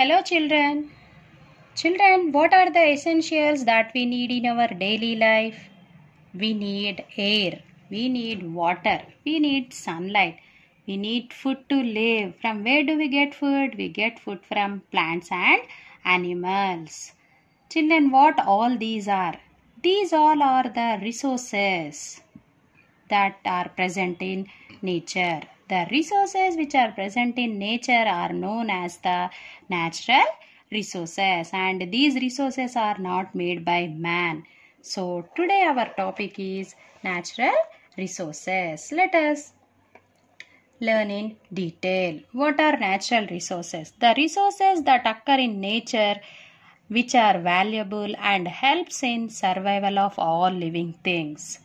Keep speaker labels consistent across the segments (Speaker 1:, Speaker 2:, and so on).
Speaker 1: Hello children. Children, what are the essentials that we need in our daily life? We need air, we need water, we need sunlight, we need food to live. From where do we get food? We get food from plants and animals. Children, what all these are? These all are the resources that are present in nature. The resources which are present in nature are known as the natural resources, and these resources are not made by man. So today our topic is natural resources. Let us learn in detail. What are natural resources? The resources that occur in nature which are valuable and helps in survival of all living things.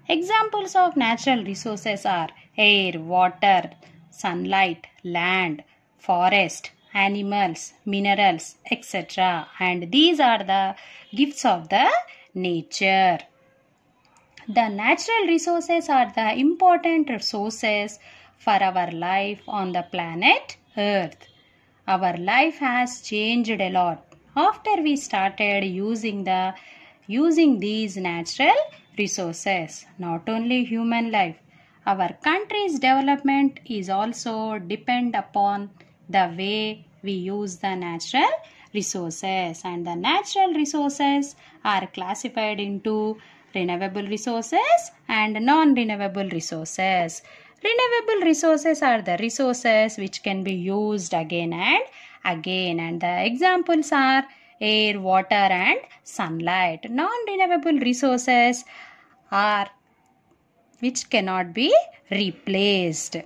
Speaker 1: Examples of natural resources are air, water, sunlight, land, forest, animals, minerals, etc. And these are the gifts of the nature. The natural resources are the important resources for our life on the planet Earth. Our life has changed a lot after we started using these natural resources. Not only human life, our country's development is also depend upon the way we use the natural resources, and the natural resources are classified into renewable resources and non-renewable resources. Renewable resources are the resources which can be used again and again, and the examples are air, water and sunlight. Non-renewable resources are which cannot be replaced.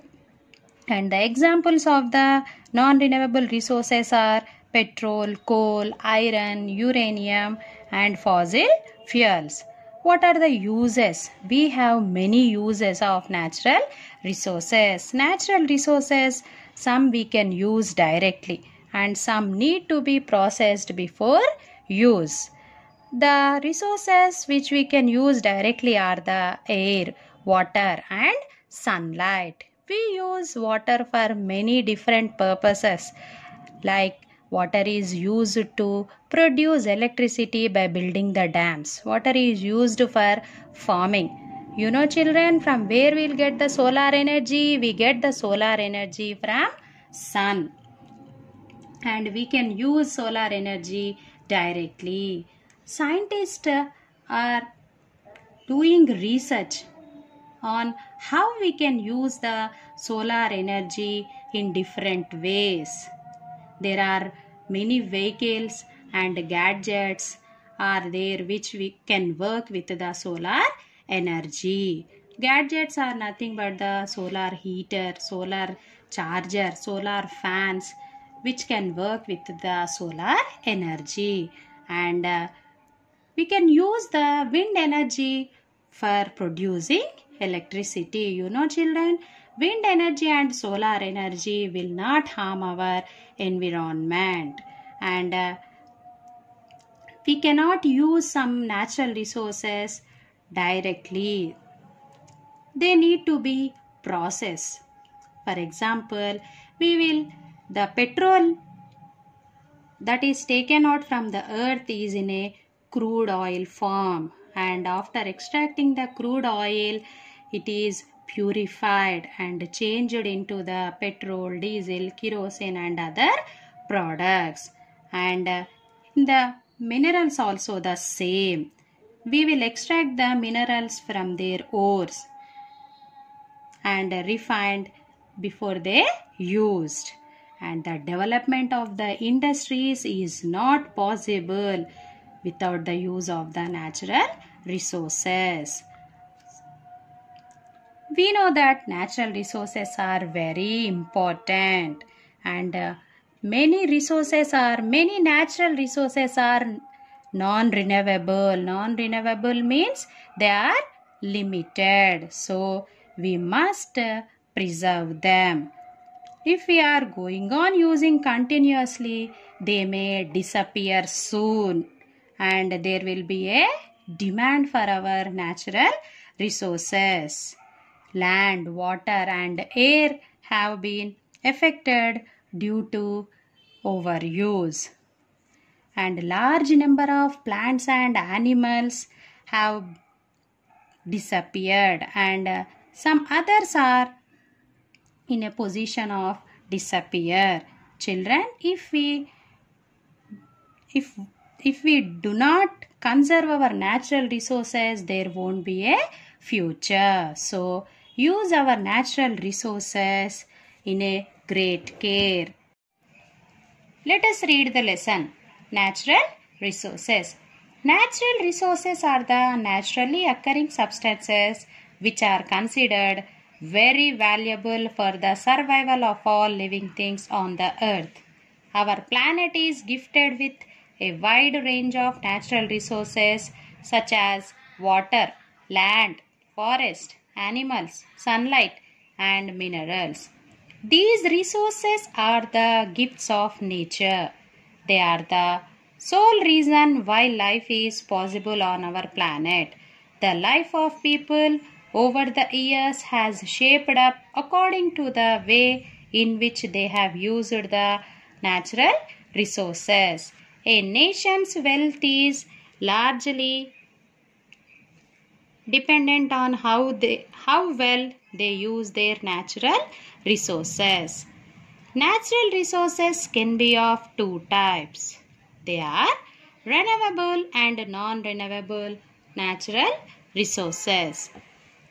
Speaker 1: And the examples of the non-renewable resources are petrol, coal, iron, uranium and fossil fuels. What are the uses? We have many uses of natural resources. Natural resources, some we can use directly and some need to be processed before use. The resources which we can use directly are the air, water and sunlight. We use water for many different purposes, like water is used to produce electricity by building the dams. Water is used for farming. You know children, from where we'll get the solar energy? We get the solar energy from sun, and we can use solar energy directly. Scientists are doing research on how we can use the solar energy in different ways. There are many vehicles and gadgets are there which we can work with the solar energy. Gadgets are nothing but the solar heater, solar charger, solar fans which can work with the solar energy, and we can use the wind energy for producing electricity. You know children, wind energy and solar energy will not harm our environment, and we cannot use some natural resources directly. They need to be processed. For example, the petrol that is taken out from the earth is in a crude oil form, and after extracting the crude oil it is purified and changed into the petrol, diesel, kerosene and other products. And in the minerals also the same. We will extract the minerals from their ores and refined before they used. And the development of the industries is not possible without the use of the natural resources. We know that natural resources are very important, and many natural resources are non-renewable. Non-renewable means they are limited, so we must preserve them. If we are going on using continuously, they may disappear soon, and there will be a demand for our natural resources. Land, water and air have been affected due to overuse. And large number of plants and animals have disappeared, and some others are in a position of disappear. Children, if if we do not conserve our natural resources, there won't be a future. So use our natural resources in a great care. Let us read the lesson. Natural resources. Natural resources are the naturally occurring substances which are considered very valuable for the survival of all living things on the earth. Our planet is gifted with a wide range of natural resources such as water, land, forest, animals, sunlight, and minerals. These resources are the gifts of nature. They are the sole reason why life is possible on our planet. The life of people over the years has shaped up according to the way in which they have used the natural resources. A nation's wealth is largely dependent on how well they use their natural resources. Natural resources can be of two types. They are renewable and non-renewable natural resources.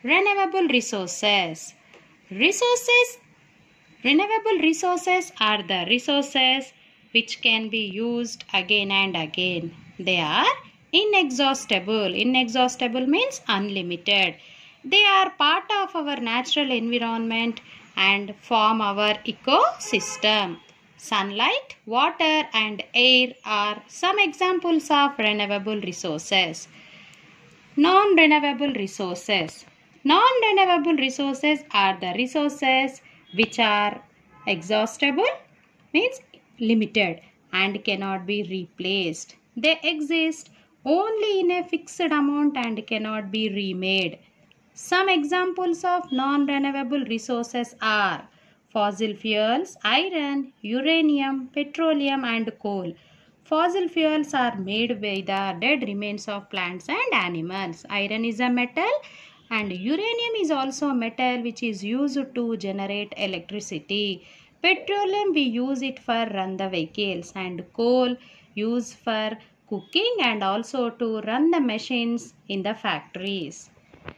Speaker 1: Renewable resources. Renewable resources are the resources which can be used again and again. They are inexhaustible. Inexhaustible means unlimited. They are part of our natural environment and form our ecosystem. Sunlight, water, and air are some examples of renewable resources. Non-renewable resources. Non-renewable resources are the resources which are exhaustible, means limited, and cannot be replaced. They exist only in a fixed amount and cannot be remade. Some examples of non-renewable resources are fossil fuels, iron, uranium, petroleum, and coal. Fossil fuels are made by the dead remains of plants and animals. Iron is a metal and uranium is also a metal which is used to generate electricity. Petroleum, we use it for run the vehicles, and coal used for cooking and also to run the machines in the factories.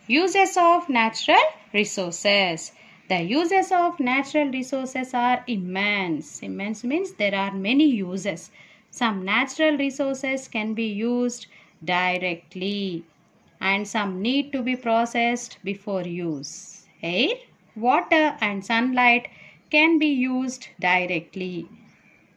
Speaker 1: Uses of natural resources. The uses of natural resources are immense. Immense means there are many uses. Some natural resources can be used directly and some need to be processed before use. Air, water, and sunlight can be used directly.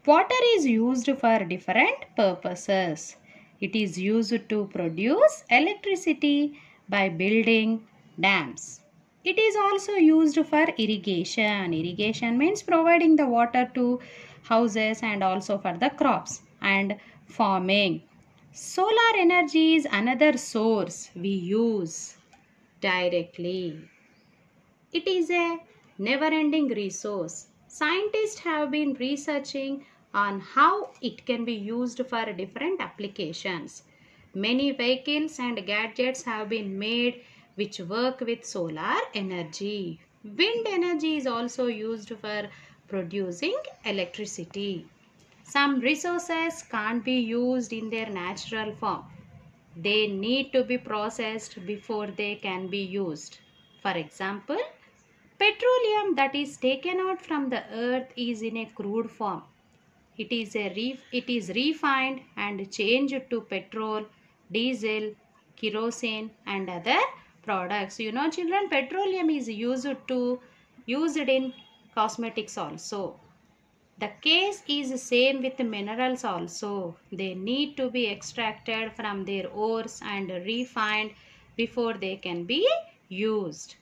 Speaker 1: Water is used for different purposes. It is used to produce electricity by building dams. It is also used for irrigation. Irrigation means providing the water to houses and also for the crops and farming. Solar energy is another source we use directly. It is a never-ending resource. Scientists have been researching on how it can be used for different applications. Many vehicles and gadgets have been made which work with solar energy. Wind energy is also used for producing electricity. Some resources can't be used in their natural form. They need to be processed before they can be used. For example, petroleum that is taken out from the earth is in a crude form. It is refined and changed to petrol, diesel, kerosene, and other products. You know, children, petroleum is used in cosmetics also. The case is the same with minerals also. They need to be extracted from their ores and refined before they can be used.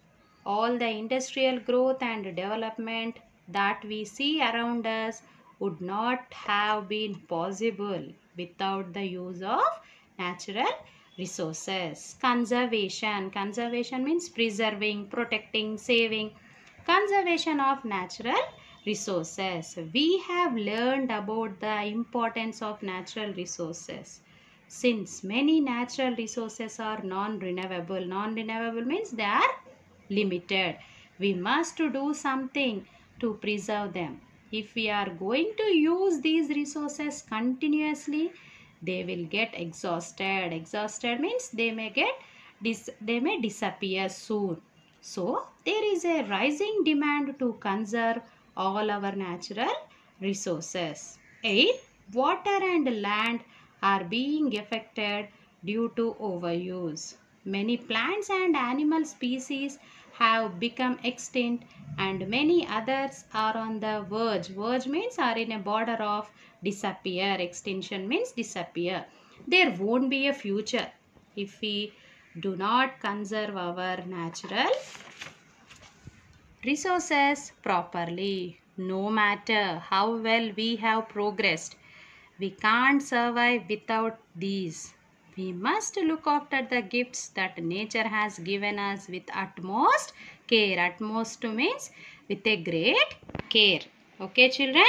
Speaker 1: All the industrial growth and development that we see around us would not have been possible without the use of natural resources. Conservation. Conservation means preserving, protecting, saving. Conservation of natural resources. We have learned about the importance of natural resources. Since many natural resources are non-renewable. Non-renewable means they are limited. We must do something to preserve them. If we are going to use these resources continuously, they will get exhausted. Exhausted means they may disappear soon. So there is a rising demand to conserve all our natural resources. Air, water and land are being affected due to overuse. Many plants and animal species have become extinct and many others are on the verge. Verge means are in a border of disappear. Extinction means disappear. There won't be a future if we do not conserve our natural resources properly. No matter how well we have progressed, we can't survive without these. We must look after the gifts that nature has given us with utmost care. Utmost means with a great care. Okay, children?